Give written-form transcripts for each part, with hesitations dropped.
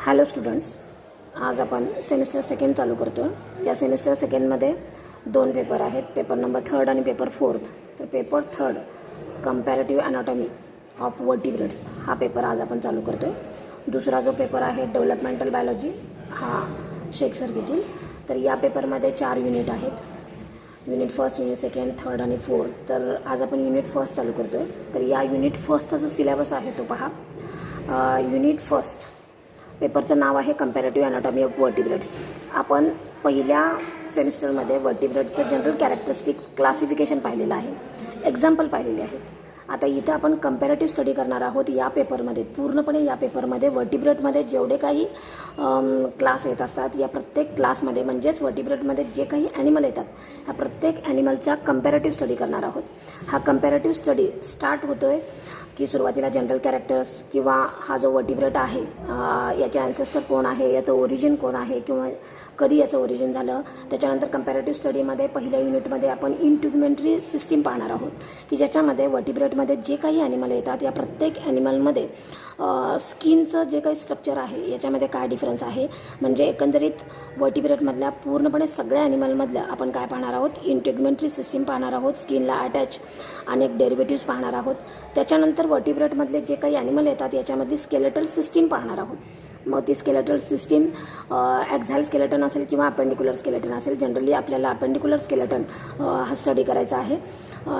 Hello students, आज आपण semester second चालू करतो आहे. या सेमिस्टर सेकंडमध्ये 2 पेपर आहेत, पेपर नंबर 3 आणि पेपर 4. तर paper 3 comparative anatomy of vertebrates हा पेपर आज आपण चालू करतो आहे. दुसरा जो पेपर आहे डेव्हलपमेंटल बायोलॉजी हा शेख सर घेतील. तर या पेपरमध्ये 4 युनिट आहेत, युनिट फर्स्ट, युनिट सेकंड, 3 आणि 4. तर आज आपण युनिट फर्स्ट चालू करतो आहे. तर या युनिट फर्स्टचा जो सिलेबस आहे तो पहा. युनिट फर्स्ट पेपरचं नाव आहे कंपॅरेटिव्ह ॲनाटॉमी ऑफ वर्टिब्रेट्स. आपण पहिल्या सेमिस्टरमध्ये वर्टिब्रेटचं जनरल कॅरेक्टरिस्टिक्स क्लासिफिकेशन पाहिलेलं आहे, एक्झाम्पल पाहिलेले आहेत. आता इथं आपण कंपॅरेटिव्ह स्टडी करणार आहोत या पेपरमध्ये. पूर्णपणे या पेपरमध्ये वर्टिब्रेटमध्ये जेवढे काही क्लास येत असतात, या प्रत्येक क्लासमध्ये म्हणजेच वर्टिब्रेटमध्ये जे काही ॲनिमल येतात ह्या प्रत्येक ॲनिमलचा कंपॅरेटिव्ह स्टडी करणार आहोत. हा कंपॅरेटिव्ह स्टडी स्टार्ट होतो आहे की सुरुवातीला जनरल कॅरेक्टर्स किंवा हा जो वर्टिब्रेट आहे याचे ॲन्सेस्टर कोण आहे, याचं ओरिजिन कोण आहे किंवा कधी याचं ओरिजिन झालं. त्याच्यानंतर कंपॅरेटिव्ह स्टडीमध्ये पहिल्या युनिटमध्ये आपण इंटिग्युमेंटरी सिस्टीम पाहणार आहोत की ज्याच्यामध्ये वर्टिब्रेटमध्ये जे काही ॲनिमल येतात या प्रत्येक ॲनिमलमध्ये स्किनचं जे काही स्ट्रक्चर आहे याच्यामध्ये काय डिफरन्स आहे. म्हणजे एकंदरीत वर्टिब्रेटमधल्या पूर्णपणे सगळ्या ॲनिमलमधल्या आपण काय पाहणार आहोत, इंटिग्युमेंटरी सिस्टीम पाहणार आहोत, स्किनला अटॅच अनेक डेरिव्हेटिव्स पाहणार आहोत. त्याच्यानंतर वर्टिब्रेटमधले जे काही ॲनिमल येतात याच्यामधली स्केलेटल सिस्टीम पाहणार आहोत. मग ती स्केलेटल सिस्टीम ॲक्झाईल स्केलेटन असेल किंवा अपेंडिक्युलर स्केलेटन असेल. जनरली आपल्याला अपेंडिक्युलर स्केलेटन हा स्टडी करायचा आहे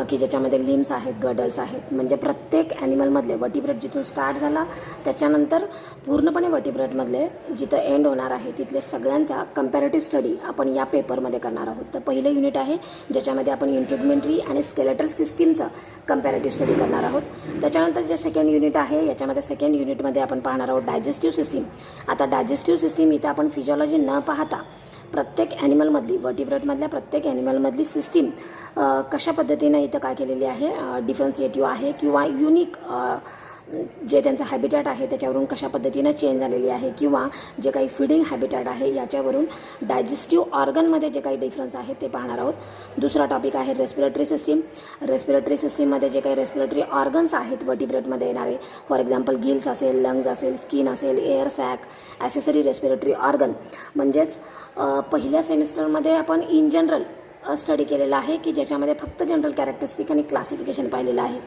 की ज्याच्यामध्ये लिम्स आहेत, गडल्स आहेत. म्हणजे प्रत्येक ॲनिमलमधले वर्टिब्रेट जिथून स्टार्ट झाला त्याच्यानंतर पूर्णपणे वर्टिब्रेटमधले जिथं एंड होणार आहे तिथले सगळ्यांचा कंपॅरेटिव्ह स्टडी आपण या पेपरमध्ये करणार आहोत. तर पहिलं युनिट आहे ज्याच्यामध्ये आपण इंटिग्युमेंटरी आणि स्केलेटल सिस्टीमचा कंपॅरेटिव्ह स्टडी करणार आहोत. त्याच्यानंतर जे सेकंड युनिट आहे याच्यामध्ये सेकंड युनिटमध्ये आपण पाहणार आहोत डायजेस्टिव्ह सिस्टीम. आता डायजेस्टिव्ह सिस्टीम इथं आपण फिजिओलॉजी न पाहता प्रत्येक ॲनिमलमधली वर्टिब्रेटमधल्या प्रत्येक ॲनिमलमधली सिस्टीम कशा पद्धतीनं इथं काय केलेली आहे, डिफरन्शिएटिव्ह आहे किंवा युनिक जे त्यांचं हॅबिटॅट आहे त्याच्यावरून कशा पद्धतीनं चेंज झालेली आहे किंवा जे काही फीडिंग हॅबिटॅट आहे याच्यावरून डायजेस्टिव्ह ऑर्गनमध्ये जे काही डिफरन्स आहे ते पाहणार आहोत. दुसरा टॉपिक आहे रेस्पिरेटरी सिस्टीम. रेस्पिरेटरी सिस्टीममध्ये जे काही रेस्पिरेटरी ऑर्गन्स आहेत वर्टिब्रेटमध्ये येणारे, फॉर एक्झाम्पल गिल्स असेल, लंग्स असेल, स्किन असेल, air sac, accessory respiratory organ. म्हणजेच पहिल्या सेमिस्टरमध्ये आपण इन जनरल स्टडी केलेला आहे की ज्याच्यामध्ये फक्त जनरल कॅरेक्टरिस्टिक आणि क्लासिफिकेशन पाहिलेलं आहे.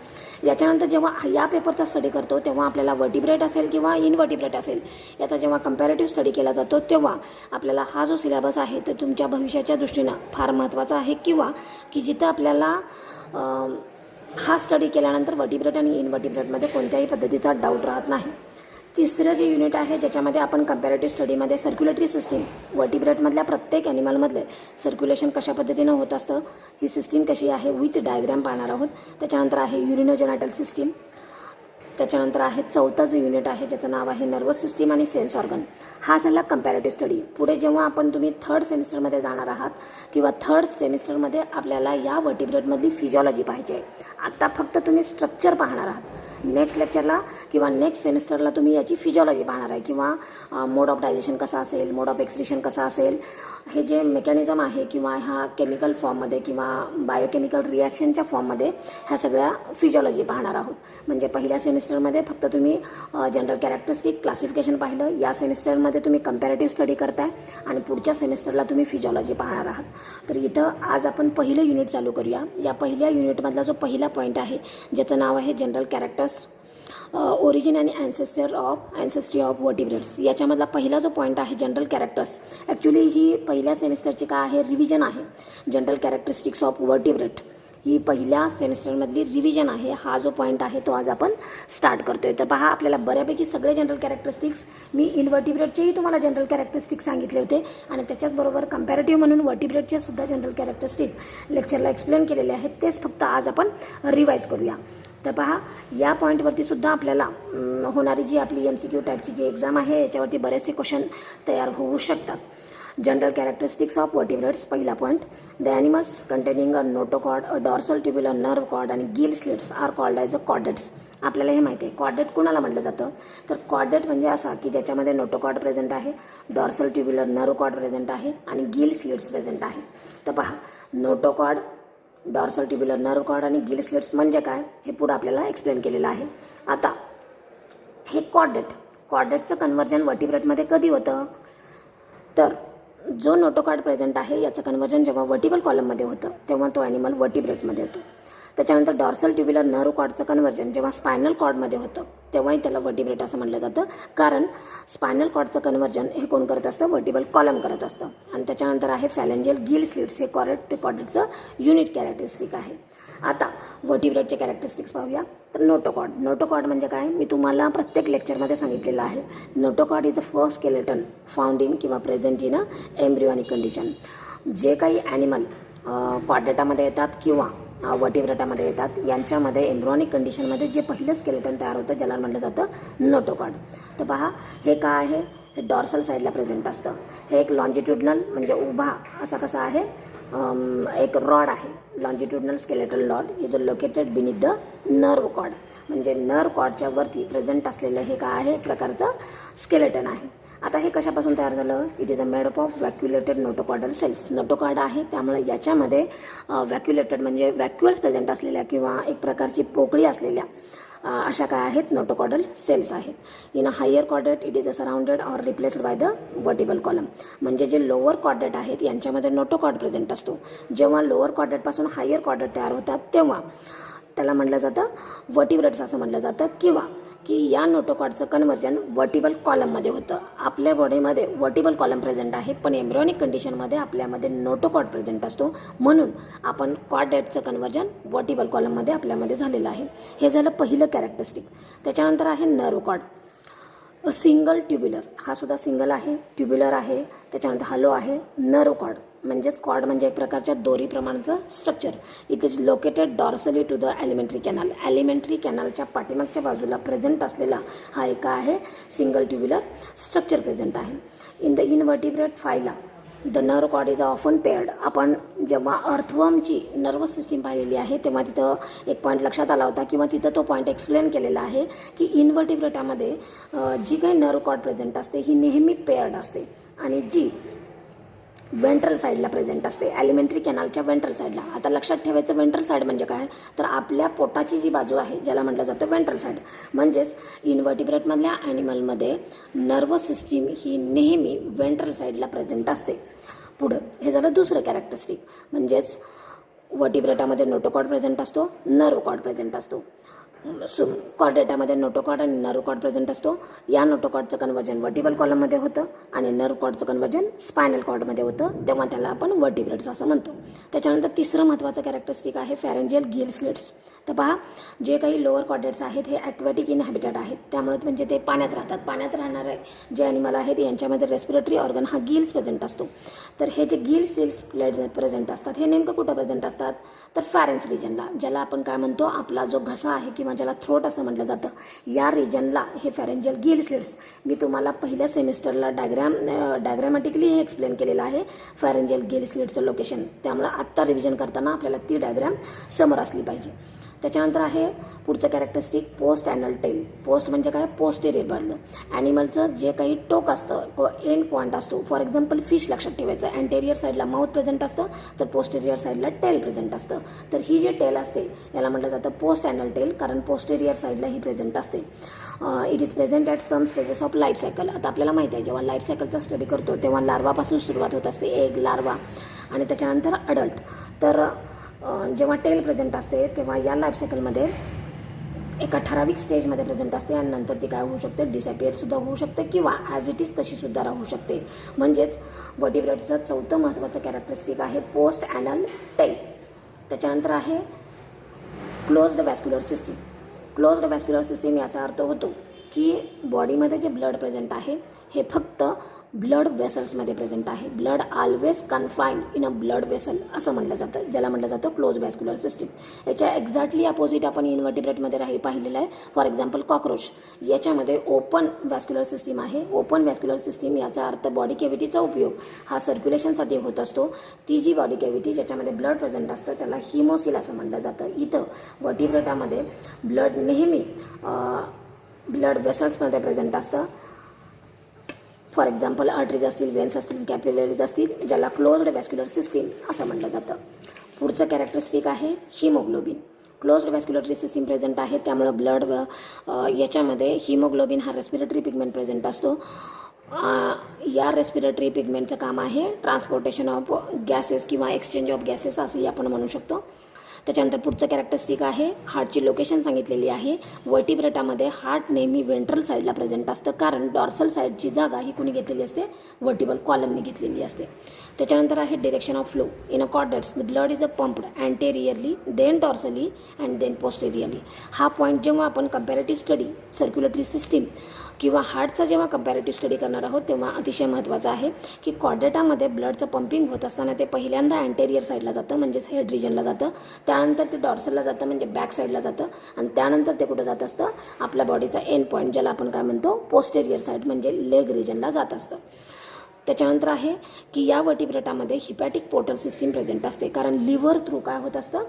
याच्यानंतर जेव्हा या पेपरचा स्टडी करतो तेव्हा आपल्याला वर्टिब्रेट असेल किंवा इनवर्टिब्रेट असेल याचा जेव्हा कंपॅरेटिव्ह स्टडी केला जातो तेव्हा आपल्याला हा जो सिलेबस आहे तो तुमच्या भविष्याच्या दृष्टीनं फार महत्त्वाचा आहे किंवा की जिथं आपल्याला हा स्टडी केल्यानंतर वर्टिब्रेट आणि इनवर्टिब्रेटमध्ये कोणत्याही पद्धतीचा डाऊट राहत नाही. तिसरं जे युनिट आहे ज्याच्यामध्ये आपण कंपॅरेटिव्ह स्टडीमध्ये सर्क्युलेटरी सिस्टीम, वर्टिब्रेटमधल्या प्रत्येक ॲनिमलमधले सर्क्युलेशन कशा पद्धतीनं होत असतं, ही सिस्टीम कशी आहे विथ डायग्राम पाहणार आहोत. त्याच्यानंतर आहे युरिनोजेनाटल सिस्टीम. त्याच्यानंतर आहे चौथं जे युनिट आहे ज्याचं नाव आहे नर्वस सिस्टीम आणि सेन्स ऑर्गन. हा झाला कंपॅरेटिव्ह स्टडी. पुढे जेव्हा तुम्ही 3rd सेमिस्टरमध्ये जाणार आहात किंवा 3rd सेमिस्टरमध्ये आपल्याला या वर्टिब्रेटमधली फिजिओलॉजी पाहिजे आहे. आता फक्त तुम्ही स्ट्रक्चर पाहणार आहात. नेक्स्ट लेक्चरला किंवा नेक्स्ट सेमिस्टरला तुम्ही याची फिजिओलॉजी पाहणार आहे किंवा मोड ऑफ डायजेशन कसा असेल, मोड ऑफ एक्सक्रिशन कसा असेल, हे जे मेकॅनिझम आहे किंवा ह्या केमिकल फॉर्ममध्ये किंवा बायोकेमिकल रिॲक्शनच्या फॉर्ममध्ये ह्या सगळ्या फिजिओलॉजी पाहणार आहोत. म्हणजे पहिल्या सेमिस्टरमध्ये फक्त तुम्ही जनरल कॅरेक्टरिस्टिक क्लासिफिकेशन पाहिलं, या सेमिस्टरमध्ये तुम्ही कंपॅरेटिव्ह स्टडी करताय आणि पुढच्या सेमिस्टरला तुम्ही फिजिओलॉजी पाहणार आहात. तर इथं आज आपण पहिलं युनिट चालू करूया. या पहिल्या युनिटमधला जो पहिला पॉईंट आहे ज्याचं नाव आहे जनरल कॅरेक्टर्स, ओरिजिन आणि ॲन्सेस्ट्री ऑफ वर्टिब्रेट्स. याच्यामधला पहिला जो पॉईंट आहे जनरल कॅरेक्टर्स. ॲक्च्युली ही पहिल्या सेमिस्टरची काय आहे, रिव्हिजन आहे. जनरल कॅरेक्टरिस्टिक्स ऑफ वर्टिब्रेट ही पहिल्या सेमिस्टरमधली रिव्हिजन आहे. हा जो पॉईंट आहे तो आज आपण स्टार्ट करतोय. तर पहा, आपल्याला बऱ्यापैकी सगळे जनरल कॅरेक्टरिस्टिक्स, मी इनवर्टिब्रेटचेही तुम्हाला जनरल कॅरेक्टरिस्टिक्स सांगितले होते आणि त्याच्याचबरोबर कंपॅरेटिव्ह म्हणून वर्टिब्रेटचे सुद्धा जनरल कॅरेक्टरिस्टिक लेक्चरला एक्सप्लेन केलेले आहेत. तेच फक्त आज आपण रिवाईज करूया. तर पहा, या पॉईंटवरती सुद्धा आपल्याला होणारी जी आपली MCQ टाईपची जी एक्झाम आहे याच्यावरती बरेचसे क्वेश्चन तयार होऊ शकतात. General characteristics of vertebrates. पहिला point, the animals containing a notochord, a dorsal tubular nerve cord आणि gill slits are called as a chordates. आपल्याला हे माहिती आहे कॉर्डेट कुणाला म्हटलं जातं. तर कॉर्डेट म्हणजे असा की ज्याच्यामध्ये नोटोकॉर्ड प्रेझेंट आहे, dorsal tubular nerve cord present आहे आणि गिल स्लिट्स प्रेझेंट आहे. तर पहा, notochord, dorsal tubular nerve cord आणि गिल स्लिट्स म्हणजे काय हे पुढे आपल्याला एक्सप्लेन केलेलं आहे. आता हे कॉर्डेट कॉर्डेटचं कन्व्हर्जन वर्टिब्रेटमध्ये कधी होतं? तर जो नोटोकॉर्ड प्रेझेंट आहे याचं कन्व्हर्जन जेव्हा वर्टिबल कॉलममध्ये होतं तेव्हा तो ॲनिमल वर्टिब्रेटमध्ये होतो. त्याच्यानंतर डॉर्सल ट्युब्युलर नर्व कॉर्डचं कन्व्हर्जन जेव्हा स्पायनल कॉर्डमध्ये होतं तेव्हाही त्याला वर्टिब्रेट असं म्हटलं जातं, कारण स्पायनल कॉर्डचं कन्व्हर्जन हे कोण करत असतं? वर्टिबल कॉलम करत असतं. आणि त्याच्यानंतर आहे फॅलेंजियल गिल स्लिट्स, हे कॉर्डेटचं युनिट कॅरेक्टरिस्टिक आहे. आता वर्टिब्रेटचे कॅरेक्टरिस्टिक्स पाहूया. तर नोटोकॉर्ड म्हणजे काय? मी तुम्हाला प्रत्येक लेक्चरमध्ये सांगितलेलं आहे. Notochord is the first skeleton found in किंवा प्रेझेंट इन एम्ब्रिओनिक कंडिशन. जे काही ॲनिमल कॉर्डेटामध्ये येतात किंवा वर्टिब्रेटामध्ये येतात यांच्यामध्ये एम्ब्रिओनिक कंडिशनमध्ये जे पहिलं स्केलेटन तयार होतं ज्याला म्हटलं जातं नोटोकॉर्ड. तर पहा, हे काय आहे? हे डॉर्सल साईडला प्रेझेंट असतं. हे एक लॉन्जिट्युडनल म्हणजे उभा असा कसा आहे एक रॉड आहे. Longitudinal skeletal rod is located beneath the nerve cord, म्हणजे नर्व कॉर्डच्या वरती प्रेझेंट असलेलं हे काय आहे? एक प्रकारचं स्केलेटन आहे. आता हे कशापासून तयार झालं? It is a made up of vacuolated notochordal cells. Notochord आहे त्यामुळे याच्यामध्ये व्हॅक्युलेटेड म्हणजे व्हॅक्युअल्स प्रेझेंट असलेल्या किंवा एक प्रकारची पोकळी असलेल्या अशा काय आहेत? नोटोकॉर्डल सेल्स आहेत. In a higher chordate it is a surrounded or replaced by the vertebral column, म्हणजे जे लोअर कॉर्डेट आहेत यांच्यामध्ये नोटोकॉर्ड प्रेझेंट असतो. जेव्हा लोअर कॉर्डेटपासून हायर कॉर्डेट तयार होतात तेव्हा त्याला म्हटलं जातं वर्टिब्रेट्स असं म्हटलं जातं, किंवा की या नोटोकॉर्डचं कन्व्हर्जन वर्टिबल कॉलममध्ये होतं. आपल्या बॉडीमध्ये वर्टिबल कॉलम प्रेझेंट आहे, पण एम्ब्रिओनिक कंडिशनमध्ये आपल्यामध्ये नोटोकॉर्ड प्रेझेंट असतो, म्हणून आपण कॉर्डेटचं कन्व्हर्जन वर्टिबल कॉलममध्ये आपल्यामध्ये झालेलं आहे. हे झालं पहिलं कॅरेक्टरिस्टिक. त्याच्यानंतर आहे नर्व कॉर्ड. सिंगल ट्युब्युलर, हा सुद्धा सिंगल आहे, ट्युब्युलर आहे. त्याच्यानंतर हॅलो आहे. नर्व कॉर्ड म्हणजेच कॉर्ड म्हणजे एक प्रकारच्या दोरीप्रमाणचं structure. It is located dorsally to the alimentary canal. Alimentary कॅनलच्या पाठीमागच्या बाजूला प्रेझेंट असलेला हा एक आहे सिंगल ट्युब्युलर स्ट्रक्चर प्रेझेंट आहे. In the invertebrate phyla the nerve cord is often paired. आपण जेव्हा अर्थवर्मची नर्वस सिस्टीम पाहिलेली आहे तेव्हा तिथं एक पॉईंट लक्षात आला होता किंवा तिथं तो पॉईंट एक्सप्लेन केलेला आहे की इनवर्टिब्रेटामध्ये जी काही नर्व कॉर्ड प्रेझेंट असते ही नेहमी पेअर्ड असते आणि जी वेंट्रल साईडला प्रेझेंट असते, एलिमेंटरी कॅनलच्या वेंट्रल साईडला. आता लक्षात ठेवायचं वेंट्रल साईड म्हणजे काय? तर आपल्या पोटाची जी बाजू आहे ज्याला म्हटलं जातं वेंट्रल साईड. म्हणजेच इनवर्टिब्रेटमधल्या ॲनिमलमध्ये नर्वस सिस्टीम ही नेहमी वेंट्रल साईडला प्रेझेंट असते. पुढं हे झालं दुसरं कॅरेक्टरिस्टिक, म्हणजेच वर्टिब्रेटामध्ये नोटोकॉर्ड प्रेझेंट असतो, नर्व कॉर्ड प्रेझेंट असतो. कॉर्डेटामध्ये नोटोकॉर्ड आणि नर्व कॉर्ड प्रेझेंट असतो. या नोटोकॉर्डचं कन्व्हर्जन वर्टिबल कॉलममध्ये होतं आणि नर्व कॉर्डचं कन्व्हर्जन स्पायनल कॉर्डमध्ये होतं, तेव्हा त्याला आपण वर्टिब्रेट्स असं म्हणतो. त्याच्यानंतर तिसरं महत्त्वाचं कॅरेक्टरिस्टिक आहे फॅरेंजियल गिल स्लिट्स. तर पहा, जे काही लोअर कॉर्डेट्स आहेत हे ॲक्वॅटिक इनहॅबिटेट आहेत, त्यामुळे म्हणजे ते पाण्यात राहतात. पाण्यात राहणारे जे ॲनिमल आहेत यांच्यामध्ये रेस्पिरेटरी ऑर्गन हा गिल्स प्रेझेंट असतो. तर हे जे गिल सेल्स प्रेझेंट असतात हे नेमकं कुठं प्रेझेंट असतात? तर फॅरेंक्स रिजनला, ज्याला आपण काय म्हणतो आपला जो घसा आहे किंवा ज्याला थ्रोट असं म्हटलं जातं, या रिजनला हे फॅरेंजियल गिल स्लिट्स. मी तुम्हाला पहिल्या सेमिस्टरला डायग्रॅमॅटिकली हे एक्सप्लेन केलेलं आहे फॅरेंजियल गिल स्लिट्सचं लोकेशन, त्यामुळे आत्ता रिव्हिजन करताना आपल्याला ती डायग्रॅम समोर असली पाहिजे. त्याच्यानंतर आहे पुढचं characteristic post anal tail. Post म्हणजे काय? पोस्टेरियर बाजू. ॲनिमलचं जे काही टोक असतं एंड पॉईंट असतो, फॉर एक्झाम्पल फिश लक्षात ठेवायचं, अँटेरियर साईडला माउथ प्रेझेंट असतं तर पोस्टेरियर साईडला टेल प्रेझेंट असतं. तर ही जे टेल असते याला म्हटलं जातं पोस्ट ॲनल टेल, कारण पोस्टेरियर साईडला ही प्रेझेंट असते. It is present at some stages of life cycle. आता आपल्याला माहिती आहे जेव्हा लाईफ सायकलचा स्टडी करतो तेव्हा लार्वापासून सुरुवात होत असते, एग, लार्वा आणि त्याच्यानंतर अडल्ट. तर जेव्हा टेल प्रेझेंट असते तेव्हा या लाईफ सायकलमध्ये एका ठराविक स्टेजमध्ये प्रेझेंट असते आणि नंतर ती काय होऊ शकते? डिसअपिअरसुद्धा होऊ शकते किंवा ॲज इट इज तशीसुद्धा राहू शकते. म्हणजेच वर्टिब्रेटचं चौथं महत्त्वाचं कॅरेक्टरिस्टिक आहे पोस्ट ॲनल टेल. त्याच्यानंतर आहे closed vascular system. Closed vascular system याचा अर्थ होतो की बॉडीमध्ये जे ब्लड प्रेझेंट आहे हे फक्त ब्लड वेसल्समध्ये प्रेझेंट आहे. Blood always confine in a blood vessel असं म्हटलं जातं, ज्याला म्हटलं जातं क्लोज व्हॅस्क्युलर सिस्टीम. याच्या एक्झॅक्टली अपोजिट आपण इनवर्टिब्रेटमध्ये पाहिलेलं आहे. फॉर एक्झाम्पल कॉक्रोच, याच्यामध्ये ओपन व्हॅस्क्युलर सिस्टीम आहे. ओपन व्हॅस्क्युलर सिस्टीम याचा अर्थ बॉडी कॅव्हिटीचा उपयोग हा सर्क्युलेशनसाठी होत असतो. ती जी बॉडी कॅव्हिटी ज्याच्यामध्ये ब्लड प्रेझेंट असतं त्याला हिमोसिल असं म्हटलं जातं. इथं वर्टिब्रेटामध्ये ब्लड नेहमी ब्लड वेसल्समध्ये प्रेझेंट असतं. फॉर एक्झाम्पल आर्टरीज असतील, वेन्स असतील, कॅपिलरीज असतील, ज्याला क्लोज्ड व्हॅस्क्युलर सिस्टीम असं म्हटलं जातं. पुढचं कॅरेक्टरिस्टिक आहे हिमोग्लोबिन. क्लोज्ड व्हॅस्क्युलटरी सिस्टीम प्रेझेंट आहे, त्यामुळं ब्लड याच्यामध्ये हिमोग्लोबिन हा रेस्पिरेटरी पिगमेंट प्रेझेंट असतो. या रेस्पिरेटरी पिगमेंटचं काम आहे ट्रान्सपोर्टेशन ऑफ गॅसेस किंवा एक्सचेंज ऑफ गॅसेस असंही आपण म्हणू शकतो. त्याच्यानंतर पुढचं कॅरेक्टरिस्टिक आहे, हार्टची लोकेशन सांगितलेली आहे. वर्टिब्रेटामध्ये हार्ट नेहमी वेंट्रल साईडला प्रेझेंट असतं, कारण डॉर्सल साईडची जागा ही कुणी घेतलेली असते, वर्टिबल कॉलमने घेतलेली असते. त्याच्यानंतर आहे direction of flow. In a chordates the blood is pumped anteriorly, then dorsally and then posteriorly. हा पॉईंट जेव्हा आपण कंपॅरेटिव्ह स्टडी सर्क्युलेटरी सिस्टीम किंवा हार्टचा जेव्हा कंपॅरेटिव्ह स्टडी करणार आहोत तेव्हा अतिशय महत्त्वाचं आहे की कॉर्डेटामध्ये ब्लडचं पंपिंग होत असताना ते पहिल्यांदा अँटेरियर साईडला जातं, म्हणजेच हेड रिजनला जातं. त्यानंतर ते डॉर्सलला जातं, म्हणजे बॅक साईडला जातं. आणि त्यानंतर ते कुठं जात असतं, आपल्या बॉडीचा एंड पॉईंट ज्याला आपण काय म्हणतो, पोस्टेरियर साईड म्हणजे लेग रिजनला जात असतं. त्याच्यानंतर आहे की या वर्टिब्रेटामध्ये हिपॅटिक पोर्टल सिस्टीम प्रेझेंट असते, कारण लिव्हर थ्रू काय होत असतं,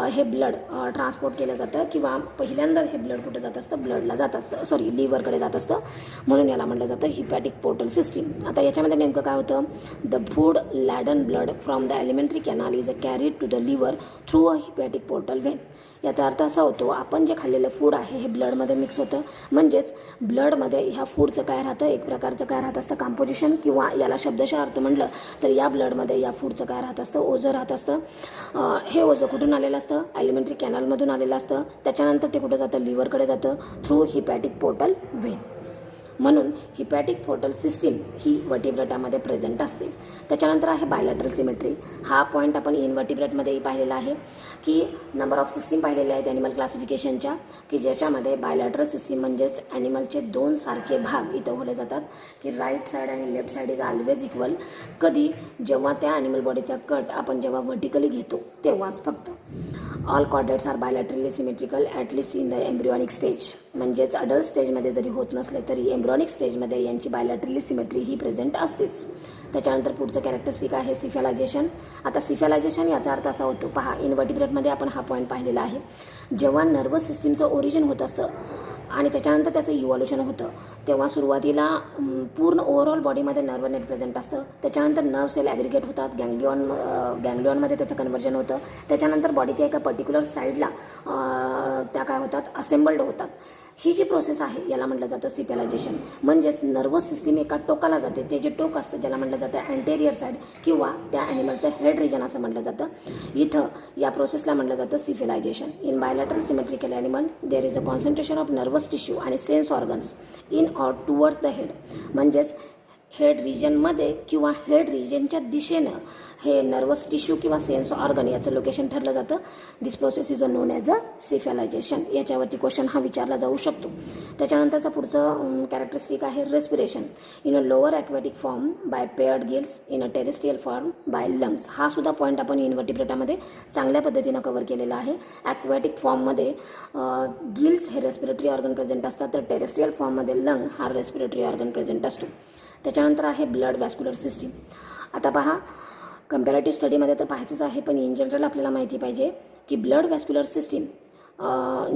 हे ब्लड ट्रान्सपोर्ट केलं जातं किंवा पहिल्यांदा हे ब्लड कुठं जात असतं, ब्लडला जात असतं, सॉरी लिव्हरकडे जात असतं, म्हणून याला म्हटलं जातं हिपॅटिक पोर्टल सिस्टीम. आता याच्यामध्ये नेमकं काय होतं, the food laden blood from the alimentary canal is carried to the liver through a hepatic portal vein. याचा अर्थ असा होतो, आपण जे खाल्लेलं फूड आहे हे ब्लडमध्ये मिक्स होतं, म्हणजेच ब्लडमध्ये ह्या फूडचं काय राहतं, एक प्रकारचं काय राहत असतं, कॉम्पोजिशन, किंवा याला शब्दशः अर्थ म्हटलं तर या ब्लडमध्ये या फूडचं काय राहत असतं, ओझं राहत असतं. हे ओझं कुठून आलेलं असतं, एलिमेंटरी कॅनलमधून आलेलं असतं. त्याच्यानंतर ते कुठं जातं, लिव्हरकडे जातं थ्रू हिपॅटिक पोर्टल व्हेन. म्हणून हिपॅटिक पोर्टल सिस्टीम ही वर्टिब्रेटामध्ये प्रेझेंट असते. त्याच्यानंतर आहे बायलॅटरल सिमेट्री. हा पॉईंट आपण इनवर्टिब्रेटमध्येही पाहिलेला आहे की नंबर ऑफ सिस्टीम पाहिलेल्या आहेत ॲनिमल क्लासिफिकेशनच्या, की ज्याच्यामध्ये बायलॅटरल सिस्टीम म्हणजेच ॲनिमलचे दोन सारखे भाग इथं होले जातात की राईट साईड आणि left side is always equal. कधी, जेव्हा त्या ॲनिमल बॉडीचा कट आपण जेव्हा व्हर्टिकली घेतो तेव्हाच फक्त. All chordates are bilaterally symmetrical at least in the embryonic stage. म्हणजेच अडल्ट स्टेजमध्ये जरी होत नसले तरी एम्ब्रियॉनिक स्टेजमध्ये यांची बायलॅटरली सिमेट्री ही प्रेझेंट असतेच. त्याच्यानंतर पुढचं कॅरेक्टरिस्टिक आहे सिफॅलायझेशन. आता सिफॅलायझेशन याचा अर्थ असा होतो, पहा इनवर्टिब्रेटमध्ये आपण हा पॉईंट पाहिलेला आहे, जेव्हा नर्वस सिस्टीमचं ओरिजिन होत असतं आणि त्याच्यानंतर त्याचं इव्हॉल्युशन होतं तेव्हा सुरुवातीला पूर्ण ओव्हरऑल बॉडीमध्ये नर्व नेट प्रेझेंट असतं. त्याच्यानंतर नर्व सेल ॲग्रिगेट होतात, गँग्लिऑनमध्ये त्याचं कन्व्हर्जन होतं. त्याच्यानंतर बॉडीच्या एका पर्टिक्युलर साईडला त्या काय होतात, असेंबल्ड होतात. ही जी प्रोसेस आहे याला म्हटलं जातं सिफॅलायझेशन. म्हणजेच नर्वस सिस्टीम एका टोकाला जाते, ते जे टोक असतं ज्याला म्हटलं जातं अँटेरियर साईड किंवा त्या ॲनिमलचं हेड रिजन असं म्हटलं जातं. इथं या प्रोसेसला म्हटलं जातं cephalization. In bilateral symmetrical animal there is a concentration of nervous tissue आणि sense organs in or towards the head. म्हणजेच हेड रिजनमध्ये किंवा हेड रिजनच्या दिशेनं हे नर्वस टिश्यू किंवा सेन्स ऑर्गन याचं लोकेशन ठरलं जातं. This process is known as a cephalization. याच्यावरती क्वेश्चन हा विचारला जाऊ शकतो. त्याच्यानंतरचा पुढचं कॅरेक्टरिस्टिक आहे respiration. In a lower aquatic form by paired gills, in a terrestrial form by lungs. हा सुद्धा पॉईंट आपण इनवर्टिब्रेटामध्ये चांगल्या पद्धतीनं कव्हर केलेला आहे. ॲक्वॅटिक फॉर्ममध्ये गिल्स हे रेस्पिरेटरी ऑर्गन प्रेझेंट असतात, तर टेरेस्ट्रियल फॉर्ममध्ये लंग हा रेस्पिरेटरी ऑर्गन प्रेझेंट असतो. त्याच्यानंतर आहे ब्लड व्हॅस्क्युलर सिस्टीम. आता पहा, कंपॅरेटिव्ह स्टडीमध्ये तर पाहायचंच आहे, पण इन जनरल आपल्याला माहिती पाहिजे की ब्लड व्हॅस्क्युलर सिस्टीम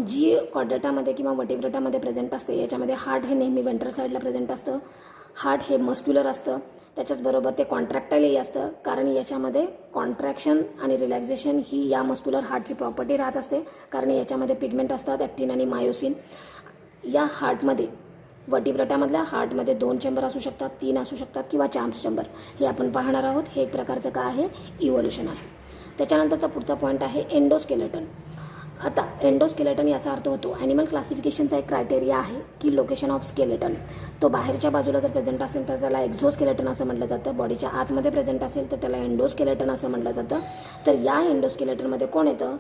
जी कॉर्डेटामध्ये किंवा वर्टिब्रेटामध्ये प्रेझेंट असते, याच्यामध्ये हार्ट हे नेहमी वेंट्रल साईडला प्रेझेंट असतं. हार्ट हे मस्क्युलर असतं, त्याच्याचबरोबर ते कॉन्ट्रॅक्टाईलही असतं, कारण याच्यामध्ये कॉन्ट्रॅक्शन आणि रिलॅक्झेशन ही या मस्क्युलर हार्टची प्रॉपर्टी राहत असते, कारण याच्यामध्ये पिगमेंट असतात ॲक्टिन आणि मायोसिन. या हार्टमध्ये वर्टिब्रेटामधल्या हार्टमध्ये 2 चेंबर असू शकतात, 3 असू शकतात किंवा 4 चेंबर, हे आपण पाहणार आहोत. हे एक प्रकारचं काय आहे, इव्होल्युशन आहे. त्याच्यानंतरचा पुढचा पॉईंट आहे एंडोस्केलेटन. आता एंडोस्केलेटन याचा अर्थ होतो, ॲनिमल क्लासिफिकेशनचा एक क्रायटेरिया आहे की लोकेशन ऑफ स्केलेटन. तो बाहेरच्या बाजूला जर प्रेझेंट असेल तर त्याला एक्झोस्केलेटन असं म्हटलं जातं. बॉडीच्या आतमध्ये प्रेझेंट असेल तर त्याला एंडोस्केलेटन असं म्हटलं जातं. तर या एंडोस्केलेटनमध्ये कोण येतं,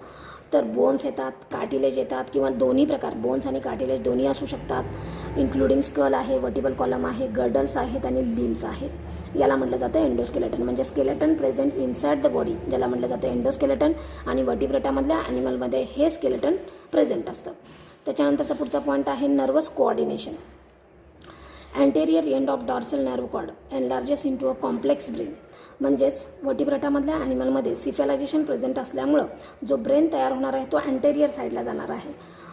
तर बोन्स येतात, कार्टिलेज येतात, किंवा दोन्ही प्रकार, बोन्स आणि कार्टिलेज दोन्ही असू शकतात. इन्क्लुडिंग स्कल आहे, वर्टिबल कॉलम आहे, गर्डल्स आहेत आणि लिम्स आहेत. याला म्हटलं जातं एंडोस्केलेटन. म्हणजे skeleton present inside the body ज्याला म्हटलं जातं एंडोस्केलेटन, आणि वर्टिब्रेटामधल्या ॲनिमलमध्ये हे स्केलेटन प्रेझेंट असतं. त्याच्यानंतरचा पुढचा पॉईंट आहे nervous coordination. Anterior end of dorsal nerve cord enlarges into a complex brain. म्हणजेच वर्टिब्रेटामधल्या ॲनिमलमध्ये सिफॅलायझेशन प्रेझेंट असल्यामुळं जो ब्रेन तयार होणार आहे तो अँटेरियर साईडला जाणार आहे.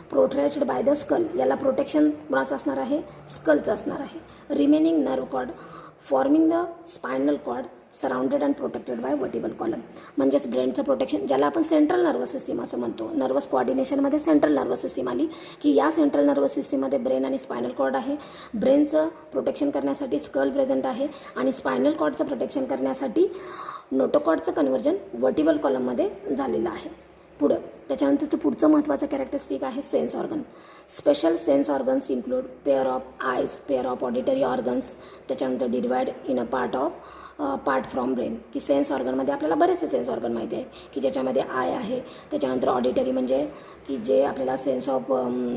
Protracted by the skull. याला प्रोटेक्शन कोणाचं असणार आहे, स्कलचं असणार आहे. Remaining nerve cord forming the spinal cord surrounded and protected by vertebral column. म्हणजेच ब्रेनचं प्रोटेक्शन, ज्याला आपण सेंट्रल नर्वस सिस्टीम असं म्हणतो. नर्वस कोऑर्डिनेशनमध्ये सेंट्रल नर्वस सिस्टीम आली की या सेंट्रल नर्वस सिस्टीममध्ये ब्रेन आणि स्पायनल कॉर्ड आहे. ब्रेनचं प्रोटेक्शन करण्यासाठी स्कल प्रेझेंट आहे आणि स्पायनल कॉर्डचं प्रोटेक्शन करण्यासाठी नोटोकॉर्डचं कन्व्हर्जन वर्टिबल कॉलममध्ये झालेलं आहे. पुढं त्याच्यानंतरचं पुढचं महत्त्वाचं कॅरेक्टरिस्टिक आहे sense organ. Special sense organs include pair of आयज, पेअर ऑफ ऑडिटरी ऑर्गन्स. त्याच्यानंतर divide in a part from brain, की सेन्स ऑर्गनमध्ये आपल्याला बरेचसे सेन्स ऑर्गन माहिती आहे की ज्याच्यामध्ये आय आहे. त्याच्यानंतर ऑडिटरी म्हणजे की जे आपल्याला सेन्स ऑफ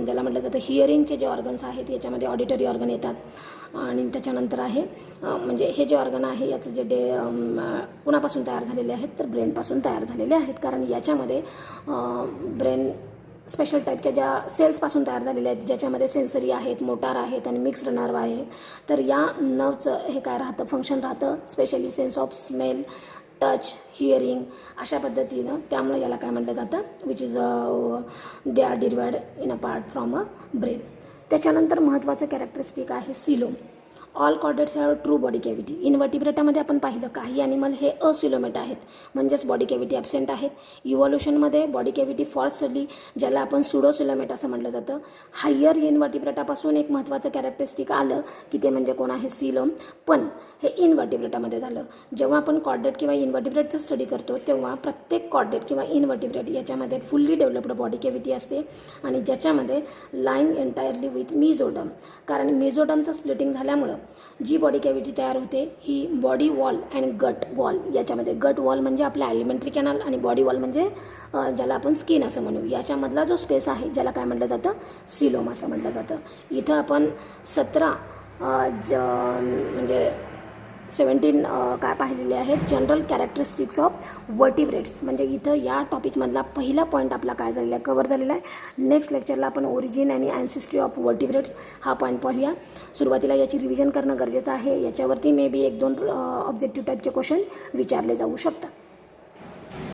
ज्याला म्हटलं जातं हिअरिंगचे जे ऑर्गन्स आहेत याच्यामध्ये ऑडिटरी ऑर्गन येतात. आणि त्याच्यानंतर आहे म्हणजे हे जे ऑर्गन आहे याचं जे कुणापासून तयार झालेले आहेत तर ब्रेनपासून तयार झालेले आहेत. कारण याच्यामध्ये ब्रेन स्पेशल टाईपच्या ज्या सेल्सपासून तयार झालेल्या आहेत ज्याच्यामध्ये सेन्सरी आहेत, मोटार आहेत आणि मिक्स्ड नर्व आहे. तर या नर्वचं हे काय राहतं, फंक्शन राहतं specially sense of smell, touch, hearing अशा पद्धतीनं. त्यामुळे याला काय म्हटलं जातं, which is they are divide in a part from a brain. त्याच्यानंतर महत्त्वाचं कॅरेक्टरिस्टिक आहे coelom. All chordates have true body cavity. इनव्हर्टिब्रेटामध्ये आपण पाहिलं काही ॲनिमल हे असिलोमेट आहेत, म्हणजेच बॉडी कॅव्हिटी ॲबसेंट आहेत. इव्हॉल्युशनमध्ये बॉडी कॅव्हिटी फॉर्स्टली, ज्याला आपण सुडोसिलोमेट असं म्हटलं जातं. हायर इनव्हर्टिब्रेटापासून एक महत्त्वाचं कॅरेक्टरिस्टिक आलं की ते म्हणजे कोण आहे, सिलोम. पण हे इनव्हर्टिब्रेटामध्ये झालं. जेव्हा आपण कॉर्डेट किंवा इनव्हर्टिब्रेटचं स्टडी करतो तेव्हा प्रत्येक कॉर्डेट किंवा इनव्हर्टिब्रेट याच्यामध्ये फुल्ली डेव्हलप्ड बॉडी कॅव्हिटी असते आणि ज्याच्यामध्ये लाईन एंटायरली विथ मिझोडम. कारण मिझोडमचं स्प्लिटिंग झाल्यामुळं जी बॉडी कॅव्हिटी तयार होते ही body wall and gut wall. याच्यामध्ये गट वॉल म्हणजे आपलं ॲलिमेंटरी कॅनल आणि बॉडी वॉल म्हणजे ज्याला आपण स्किन असं म्हणू. याच्यामधला जो स्पेस आहे ज्याला काय म्हटलं जातं, सिलोम असं म्हटलं जातं. इथं आपण 17 म्हणजे 17 काय पाहिलेले आहेत, जनरल कॅरेक्टरिस्टिक्स ऑफ वर्टिब्रेट्स. म्हणजे इथं या टॉपिकमधला पहिला पॉईंट आपला काय झालेला आहे, कव्हर झालेला आहे. नेक्स्ट लेक्चरला आपण ओरिजिन आणि ॲन्सिस्ट्री ऑफ वर्टिब्रेट्स हा पॉईंट पाहूया. सुरुवातीला याची रिव्हिजन करणं गरजेचं आहे. याच्यावरती मे बी 1-2 ऑब्जेक्टिव्ह टाईपचे क्वेश्चन विचारले जाऊ शकतात.